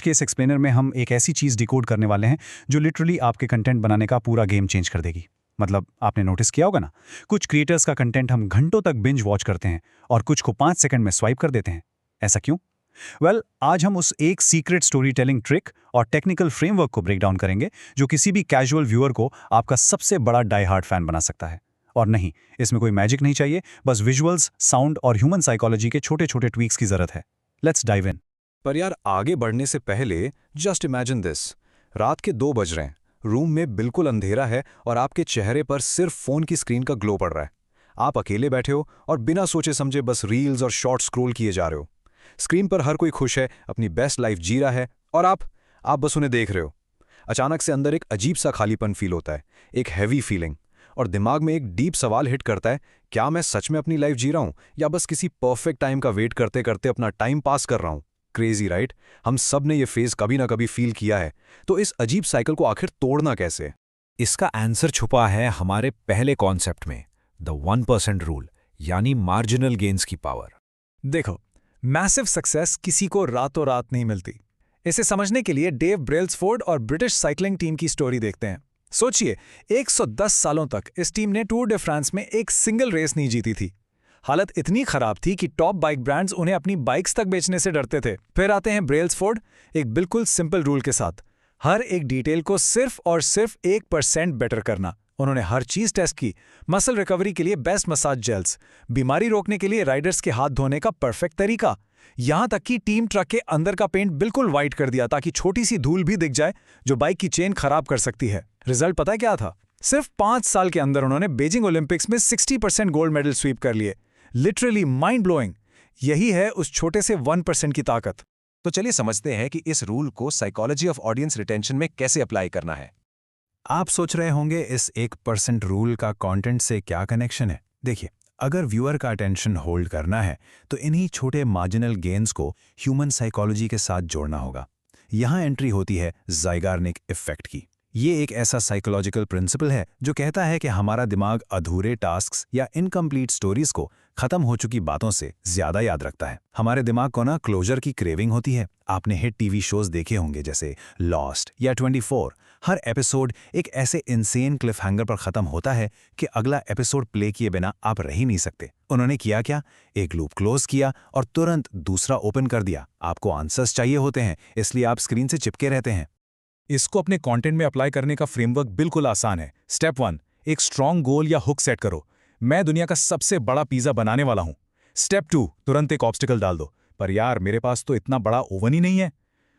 के इस एक्सप्लेनर में हम एक ऐसी चीज़ डिकोड करने वाले हैं जो लिटरली आपके कंटेंट बनाने का पूरा गेम चेंज कर देगी। मतलब आपने नोटिस किया होगा ना, कुछ क्रिएटर्स का कंटेंट हम घंटों तक बिंज वॉच करते हैं और कुछ को 5 सेकंड में स्वाइप कर देते हैं। ऐसा क्यों? आज हम उस एक सीक्रेट स्टोरी टेलिंग ट्रिक और टेक्निकल फ्रेमवर्क को ब्रेक डाउन करेंगे जो किसी भी कैजुअल व्यूअर को आपका सबसे बड़ा डाई हार्ड फैन बना सकता है। और नहीं, इसमें कोई मैजिक नहीं चाहिए, बस विजुअल्स, साउंड और ह्यूमन साइकोलॉजी के छोटे छोटे ट्वीक्स की जरूरत है। Let's dive in. पर यार, आगे बढ़ने से पहले जस्ट इमेजिन दिस। रात के 2 बज रहे हैं, रूम में बिल्कुल अंधेरा है और आपके चेहरे पर सिर्फ फोन की स्क्रीन का ग्लो पड़ रहा है। आप अकेले बैठे हो और बिना सोचे समझे बस रील्स और शॉर्ट स्क्रॉल किए जा रहे हो। स्क्रीन पर हर कोई खुश है, अपनी बेस्ट लाइफ जी रहा है और आप बस उन्हें देख रहे हो। अचानक से अंदर एक अजीब सा खालीपन फील होता है, एक हैवी फीलिंग, और दिमाग में एक डीप सवाल हिट करता है, क्या मैं सच में अपनी लाइफ जी रहा हूं या बस किसी परफेक्ट टाइम का वेट करते करते अपना टाइम पास कर रहा हूं। Crazy right? हम सब ने ये फेज कभी ना कभी फील किया है। तो इस अजीब साइकिल को आखिर तोड़ना कैसे? इसका आंसर छुपा है हमारे पहले कॉन्सेप्ट में, द 1% रूल, यानी मार्जिनल गेन्स की पावर। देखो, मैसिव सक्सेस किसी को रातों रात नहीं मिलती। इसे समझने के लिए डेव ब्रेल्सफोर्ड और ब्रिटिश साइकिलिंग टीम की स्टोरी देखते हैं। सोचिए, 110 सालों तक इस टीम ने टूर डे फ्रांस में एक सिंगल रेस नहीं जीती थी। हालत इतनी खराब थी कि टॉप बाइक ब्रांड्स उन्हें अपनी बाइक्स तक बेचने से डरते थे। फिर आते हैं ब्रेल्सफोर्ड, एक बिल्कुल सिंपल रूल के साथ, हर एक डिटेल को सिर्फ और सिर्फ 1% बेटर करना। उन्होंने हर चीज टेस्ट की, मसल रिकवरी के लिए बेस्ट मसाज जेल्स, बीमारी रोकने के लिए राइडर्स के हाथ धोने का परफेक्ट तरीका, यहां तक कि टीम ट्रक के अंदर का पेंट बिल्कुल व्हाइट कर दिया ताकि छोटी सी धूल भी दिख जाए जो बाइक की चेन खराब कर सकती है। रिजल्ट पता है क्या था? सिर्फ 5 साल के अंदर उन्होंने बीजिंग ओलंपिक्स में 60% गोल्ड मेडल स्वीप कर लिए। Literally mind blowing. यही है उस छोटे से 1% की ताकत। तो चलिए समझते हैं कि इस रूल को साइकोलॉजी ऑफ ऑडियंस रिटेंशन में कैसे अप्लाई करना है। आप सोच रहे होंगे इस 1% रूल का कंटेंट से क्या कनेक्शन है। देखिए, अगर व्यूअर का अटेंशन होल्ड करना है तो इन्हीं छोटे मार्जिनल गेन्स को ह्यूमन साइकोलॉजी के साथ जोड़ना होगा। यहां एंट्री होती है ज़ाइगार्निक इफेक्ट की। ये एक ऐसा साइकोलॉजिकल प्रिंसिपल है जो कहता है कि हमारा दिमाग अधूरे टास्क्स या इनकम्प्लीट स्टोरीज को खत्म हो चुकी बातों से ज्यादा याद रखता है। हमारे दिमाग को ना क्लोजर की क्रेविंग होती है। आपने हिट टीवी शोज देखे होंगे जैसे लॉस्ट या 24। हर एपिसोड एक ऐसे इनसेन क्लिफ हैंगर पर खत्म होता है कि अगला एपिसोड प्ले किए बिना आप रह ही नहीं सकते। उन्होंने किया क्या? एक लूप क्लोज किया और तुरंत दूसरा ओपन कर दिया। आपको आंसर्स चाहिए होते हैं, इसलिए आप स्क्रीन से चिपके रहते हैं। इसको अपने कंटेंट में अप्लाई करने का फ्रेमवर्क बिल्कुल आसान है। स्टेप 1, एक स्ट्रॉन्ग गोल या हुक सेट करो। मैं दुनिया का सबसे बड़ा पिज्जा बनाने वाला हूं। स्टेप 2, तुरंत एक ऑब्स्टिकल डाल दो, पर यार मेरे पास तो इतना बड़ा ओवन ही नहीं है।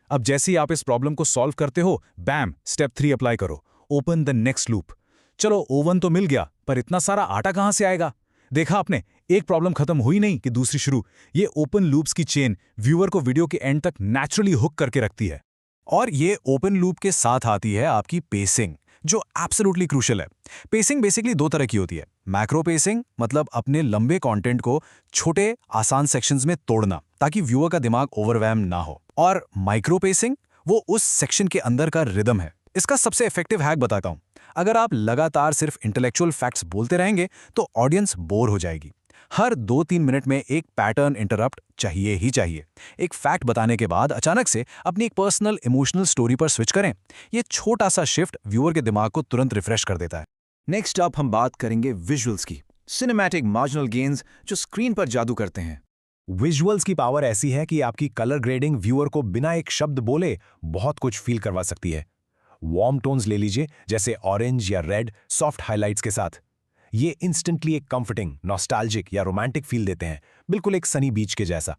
अब जैसे ही आप इस प्रॉब्लम को सॉल्व करते हो, बैम, स्टेप 3 अप्लाई करो, ओपन द नेक्स्ट लूप। चलो, ओवन तो मिल गया, पर इतना सारा आटा कहां से आएगा? देखा आपने, एक प्रॉब्लम खत्म हुई नहीं कि दूसरी शुरू। ये ओपन लूप्स की चेन व्यूअर को वीडियो के एंड तक नेचुरली हुक करके रखती है। और ये ओपन लूप के साथ आती है आपकी पेसिंग, जो एब्सोल्युटली क्रूशियल है। पेसिंग बेसिकली 2 तरह की होती है। मैक्रो पेसिंग मतलब अपने लंबे कंटेंट को छोटे आसान सेक्शंस में तोड़ना ताकि व्यूअर का दिमाग ओवरवेल्म ना हो। और माइक्रो पेसिंग वो उस सेक्शन के अंदर का रिदम है। इसका सबसे इफेक्टिव हैक बताता हूं। अगर आप लगातार सिर्फ इंटेलेक्चुअल फैक्ट्स बोलते रहेंगे तो ऑडियंस बोर हो जाएगी। हर 2-3 मिनट में एक पैटर्न इंटरप्ट चाहिए ही चाहिए। एक फैक्ट बताने के बाद अचानक से अपनी एक पर्सनल इमोशनल स्टोरी पर स्विच करें। यह छोटा सा शिफ्ट व्यूअर के दिमाग को तुरंत रिफ्रेश कर देता है। नेक्स्ट अप हम बात करेंगे विजुअल्स की। सिनेमैटिक मार्जिनल गेन्स जो स्क्रीन पर जादू करते हैं। विजुअल्स की पावर ऐसी है कि आपकी कलर ग्रेडिंग व्यूअर को बिना एक शब्द बोले बहुत कुछ फील करवा सकती है। वार्म टोन्स ले लीजिए, जैसे ऑरेंज या रेड सॉफ्ट हाइलाइट्स के साथ। ये इंस्टेंटली एक कंफर्टिंग, नॉस्टैल्जिक या रोमांटिक फील देते हैं, बिल्कुल एक सनी बीच के जैसा।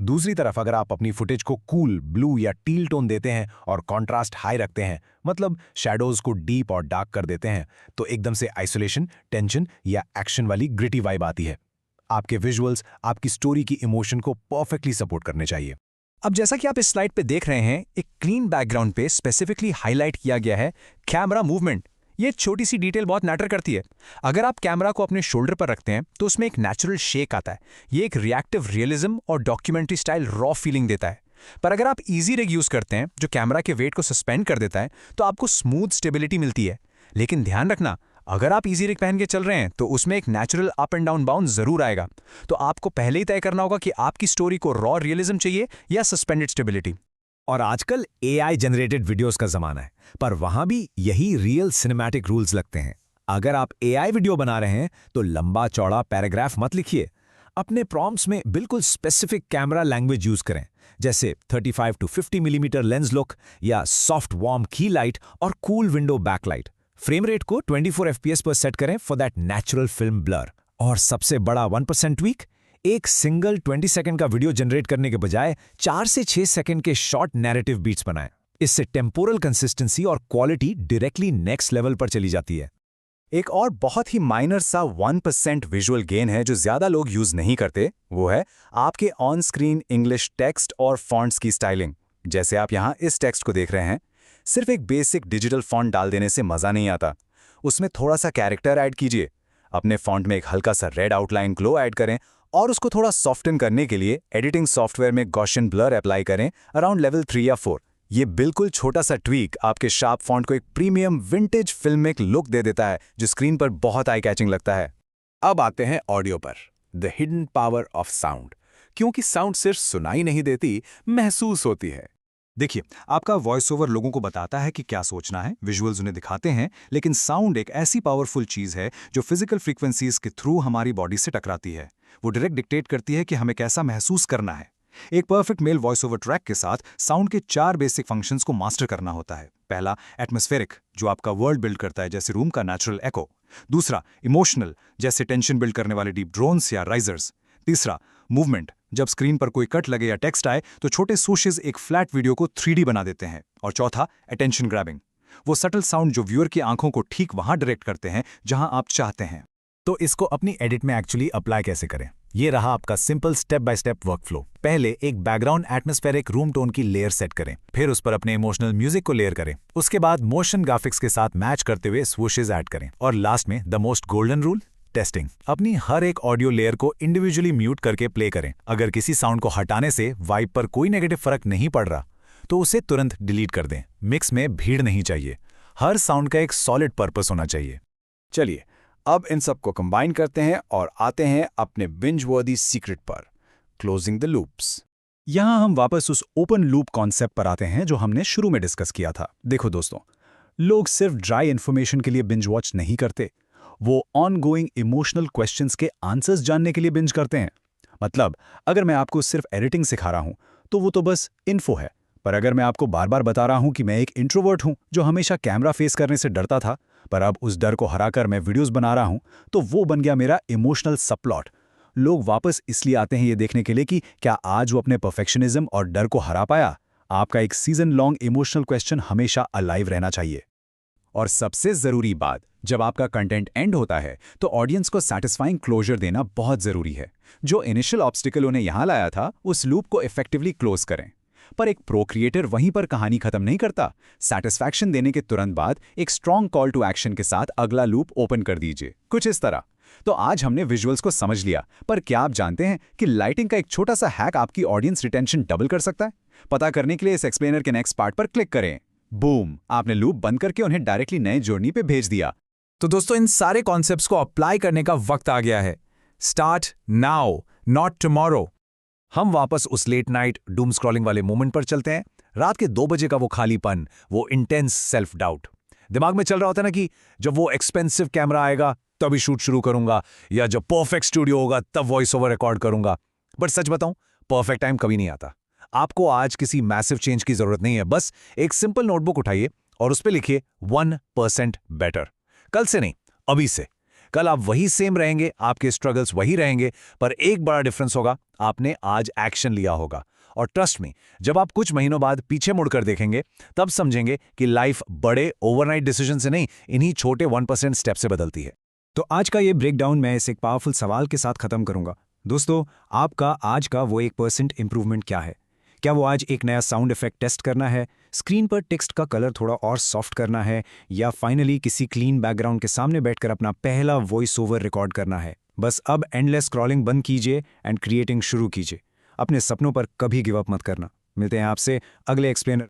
दूसरी तरफ अगर आप अपनी फुटेज को कूल ब्लू या टील टोन देते हैं और कॉन्ट्रास्ट हाई रखते हैं, मतलब शैडोज को डीप और डार्क कर देते हैं, तो एकदम से आइसोलेशन, टेंशन या एक्शन वाली ग्रिटी वाइब आती है। आपके विजुअल्स आपकी स्टोरी की इमोशन को परफेक्टली सपोर्ट करने चाहिए। अब जैसा कि आप इस स्लाइड पे देख रहे हैं, एक क्लीन बैकग्राउंड पे स्पेसिफिकली हाईलाइट किया गया है कैमरा मूवमेंट। ये छोटी सी डिटेल बहुत मैटर करती है। अगर आप कैमरा को अपने शोल्डर पर रखते हैं तो उसमें एक नेचुरल शेक आता है। ये एक रिएक्टिव रियलिज्म और डॉक्यूमेंट्री स्टाइल रॉ फीलिंग देता है। पर अगर आप इजी रिग यूज करते हैं जो कैमरा के वेट को सस्पेंड कर देता है, तो आपको स्मूथ स्टेबिलिटी मिलती है। लेकिन ध्यान रखना, अगर आप इजी रिग पहन के चल रहे हैं तो उसमें एक natural up and down bounce जरूर आएगा। तो आपको पहले ही तय करना होगा कि आपकी स्टोरी को रॉ रियलिज्म चाहिए या सस्पेंडेड स्टेबिलिटी। और आजकल AI जनरेटेड वीडियोस का जमाना है, पर वहां भी यही रियल सिनेमैटिक रूल्स लगते हैं। अगर आप AI वीडियो बना रहे हैं तो लंबा चौड़ा पैराग्राफ मत लिखिए। अपने प्रॉम्प्ट्स में बिल्कुल स्पेसिफिक कैमरा लैंग्वेज यूज करें, जैसे 35 to 50 मिलीमीटर लेंस लुक या सॉफ्ट वार्म की लाइट और cool window backlight. Frame rate को 24 FPS पर सेट करें for that natural film blur. और सबसे बड़ा 1% ट्वीक, एक सिंगल 20 सेकंड का वीडियो जनरेट करने के बजाय 4 से 6 सेकंड के शॉर्ट नैरेटिव बीट्स बनाएं। इससे टेम्पोरल कंसिस्टेंसी और क्वालिटी डायरेक्टली नेक्स्ट लेवल पर चली जाती है। एक और बहुत ही माइनर सा 1% विजुअल गेन है जो ज्यादा लोग यूज नहीं करते, वो है आपके ऑन स्क्रीन इंग्लिश टेक्स्ट और फॉन्ट्स की स्टाइलिंग। जैसे आप यहाँ इस टेक्स्ट को देख रहे हैं, सिर्फ एक बेसिक डिजिटल फॉन्ट डाल देने से मजा नहीं आता। उसमें थोड़ा सा कैरेक्टर ऐड कीजिए, अपने फॉन्ट में एक हल्का सा रेड आउटलाइन ग्लो ऐड करें और उसको थोड़ा सॉफ्टन करने के लिए एडिटिंग सॉफ्टवेयर में गॉशियन ब्लर अप्लाई करें अराउंड लेवल 3 या 4। ये बिल्कुल छोटा सा ट्वीक आपके शार्प फॉन्ट को एक प्रीमियम विंटेज फिल्मिक लुक दे देता है जो स्क्रीन पर बहुत आई कैचिंग लगता है। अब आते हैं ऑडियो पर, the hidden power of sound, क्योंकि साउंड सिर्फ सुनाई नहीं देती, महसूस होती है। देखिए, आपका वॉइस ओवर लोगों को बताता है कि क्या सोचना है, विजुअल्स उन्हें दिखाते हैं, लेकिन साउंड एक ऐसी पावरफुल चीज़ है जो फिजिकल फ्रीक्वेंसीज के थ्रू हमारी बॉडी से टकराती है। वो डायरेक्ट डिक्टेट करती है कि हमें कैसा महसूस करना है। एक perfect male voice over track के साथ साउंड के 4 बेसिक फंक्शंस को मास्टर करना होता है। पहला, एटमॉस्फेरिक, जो आपका वर्ल्ड बिल्ड करता है, जैसे रूम का नेचुरल एको। दूसरा, इमोशनल, जैसे टेंशन बिल्ड करने वाले डीप ड्रोन्स या राइजर्स। तीसरा, मूवमेंट, जब स्क्रीन पर कोई कट लगे या टेक्स्ट आए तो छोटे सूशेज एक फ्लैट वीडियो को 3D बना देते हैं। और चौथा, अटेंशन ग्रैबिंग, वो सटल साउंड जो व्यूअर की आंखों को ठीक वहां डायरेक्ट करते हैं जहां आप चाहते हैं। तो इसको अपनी एडिट में एक्चुअली अप्लाई कैसे करें? ये रहा आपका simple step by step workflow. पहले एक बैकग्राउंड एटमॉस्फेरिक रूम टोन की लेयर सेट करें, फिर उस पर अपने इमोशनल म्यूजिक को लेयर करें, उसके बाद मोशन ग्राफिक्स के साथ मैच करते हुए स्वूशेज ऐड करें, और लास्ट में the most golden rule, testing. अपनी हर एक ऑडियो लेयर को इंडिविजुअली म्यूट करके प्ले करें। अगर किसी साउंड को हटाने से वाइब पर कोई नेगेटिव फर्क नहीं पड़ रहा तो उसे तुरंत डिलीट कर दें। मिक्स में भीड़ नहीं चाहिए, हर साउंड का एक सॉलिड पर्पस होना चाहिए। चलिए, अब इन सब को कंबाइन करते हैं और आते हैं अपने बिंज वर्दी सीक्रेट पर, क्लोजिंग द लूप्स। यहां हम वापस उस ओपन लूप कॉन्सेप्ट पर आते हैं जो हमने शुरू में डिस्कस किया था। देखो दोस्तों, लोग सिर्फ ड्राई इन्फॉर्मेशन के लिए बिंज वॉच नहीं करते, वो ऑनगोइंग इमोशनल क्वेश्चंस के आंसर्स जानने के लिए बिंज करते हैं। मतलब, अगर मैं आपको सिर्फ एडिटिंग सिखा रहा हूं तो वो तो बस इन्फो है, पर अगर मैं आपको बार बार बता रहा हूं कि मैं एक इंट्रोवर्ट हूं जो हमेशा कैमरा फेस करने से डरता था, पर अब उस डर को हराकर मैं वीडियोस बना रहा हूं, तो वो बन गया मेरा इमोशनल सबप्लॉट। लोग वापस इसलिए आते हैं ये देखने के लिए कि क्या आज वो अपने परफेक्शनिज्म और डर को हरा पाया। आपका एक सीजन लॉन्ग इमोशनल क्वेश्चन हमेशा अलाइव रहना चाहिए। और सबसे जरूरी बात, जब आपका कंटेंट एंड होता है तो ऑडियंस को सैटिस्फाइंग क्लोजर देना बहुत जरूरी है। जो इनिशियल ऑब्स्टिकल उन्हें यहां लाया था, उस लूप को इफेक्टिवली क्लोज करें। पर एक प्रो क्रिएटर वहीं पर कहानी खत्म नहीं करता। सैटिस्फैक्शन देने के तुरंत बाद एक स्ट्रॉन्ग कॉल टू एक्शन के साथ अगला लूप ओपन कर दीजिए, कुछ इस तरह। तो आज हमने विजुअल्स को समझ लिया, पर क्या आप जानते हैं कि लाइटिंग का एक छोटा सा हैक आपकी ऑडियंस रिटेंशन डबल कर सकता है? पता करने के लिए इस एक्सप्लेनर के नेक्स्ट पार्ट पर क्लिक करें। बूम, आपने लूप बंद करके उन्हें डायरेक्टली नए जर्नी पे भेज दिया। तो दोस्तों, इन सारे कॉन्सेप्ट्स को अप्लाई करने का वक्त आ गया है। Start now, not tomorrow. हम वापस उस लेट नाइट डूम स्क्रॉलिंग वाले मोमेंट पर चलते हैं। रात के 2 बजे का वो खालीपन, वो इंटेंस सेल्फ डाउट। दिमाग में चल रहा होता है ना कि जब वो एक्सपेंसिव कैमरा आएगा तभी शूट शुरू करूंगा, या जब परफेक्ट स्टूडियो होगा तब वॉइस ओवर रिकॉर्ड करूंगा। बट सच बताऊं, परफेक्ट टाइम कभी नहीं आता। आपको आज किसी मैसिव चेंज की जरूरत नहीं है। बस एक सिंपल नोटबुक उठाइए और उस पर लिखिए 1% बेटर। कल से नहीं, अभी से। कल आप वही सेम रहेंगे, आपके स्ट्रगल्स वही रहेंगे, पर एक बड़ा डिफरेंस होगा, आपने आज एक्शन लिया होगा। और ट्रस्ट मी, जब आप कुछ महीनों बाद पीछे मुड़कर देखेंगे तब समझेंगे कि लाइफ बड़े ओवरनाइट डिसीजन से नहीं, इन्हीं छोटे 1% स्टेप से बदलती है। तो आज का ये ब्रेकडाउन मैं इस एक पावरफुल सवाल के साथ खत्म करूंगा। दोस्तों, आपका आज का वो 1% इंप्रूवमेंट क्या है? क्या वो आज एक नया साउंड इफेक्ट टेस्ट करना है, स्क्रीन पर टेक्स्ट का कलर थोड़ा और सॉफ्ट करना है, या फाइनली किसी क्लीन बैकग्राउंड के सामने बैठकर अपना पहला वॉइस ओवर रिकॉर्ड करना है? बस अब एंडलेस स्क्रॉलिंग बंद कीजिए एंड क्रिएटिंग शुरू कीजिए। अपने सपनों पर कभी गिव अप मत करना। मिलते हैं आपसे अगले एक्सप्लेनर